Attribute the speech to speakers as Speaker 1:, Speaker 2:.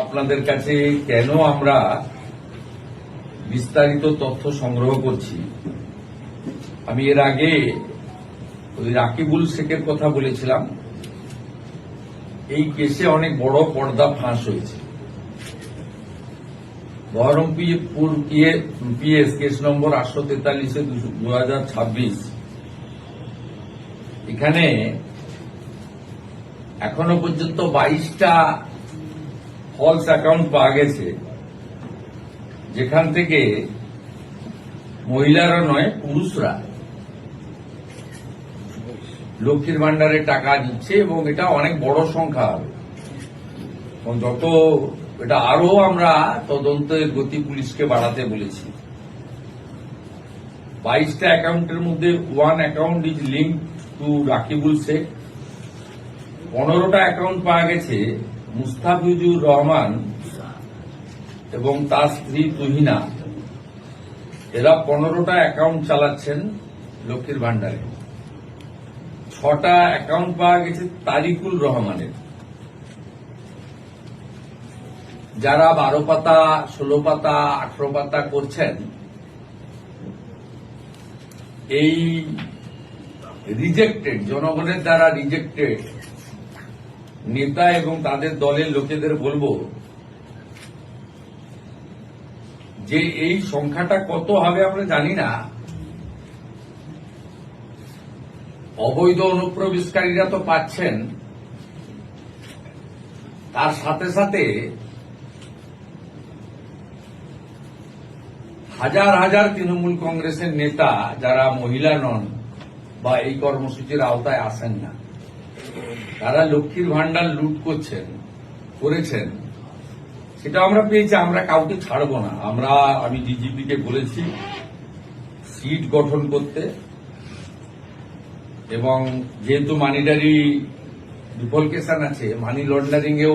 Speaker 1: আপনাদের কাছে কেন আমরা বিস্তারিত তথ্য সংগ্রহ করছি, আমি এর আগে ওই রাকিবুল শেখের কথা বলেছিলাম। এই কেসে অনেক বড় পর্দা ফাঁস হয়েছে। Baharampur PS case number 843/2026। এখানে এখনো পর্যন্ত 22টা ফলস অ্যাকাউন্ট পাওয়া গেছে, যেখান থেকে মহিলারা নয় পুরুষরা লক্ষ্মীর ভান্ডারে টাকা দিচ্ছে, এবং এটা অনেক বড় সংখ্যা হবে। এবং যত এটা আরো আমরা তদন্তের গতি পুলিশকে বাড়াতে বলেছি। 22টা অ্যাকাউন্টের মধ্যে 1 account is link to Rakibul Sheikh. 15টা অ্যাকাউন্ট পাওয়া গেছে মুস্তাফিজুর রহমান এবং তার স্ত্রী তুহিনা। এরা 15টা অ্যাকাউন্ট চালাচ্ছেন লক্ষ্মীর ভান্ডারে। 6টা অ্যাকাউন্ট পাওয়া গেছে তারিকুল রহমানের। যারা 12 পাতা, 16 পাতা, 18 পাতা করছেন, এই রিজেক্টেড, জনগণের দ্বারা রিজেক্টেড নেতা এবং তাদের দলের লোকেদের বলবো যে এই সংখ্যাটা কত হবে আমরা জানি না। অবৈধ অনুপ্রবেশকারীরা তো পাচ্ছেন, তার সাথে সাথে হাজার হাজার তৃণমূল কংগ্রেসের নেতা যারা মহিলা নন বা এই কর্মসূচির আওতায় আসেন না, তারা লক্ষ্মীর ভান্ডার লুট করেছেন, সেটা আমরা পেয়েছি। আমরা কাউকে ছাড়বো না। আমি ডিজিপিকে বলেছি সিট গঠন করতে, এবং যেহেতু মানিটারি ডিফলকেশন আছে, মানি লন্ডারিং এও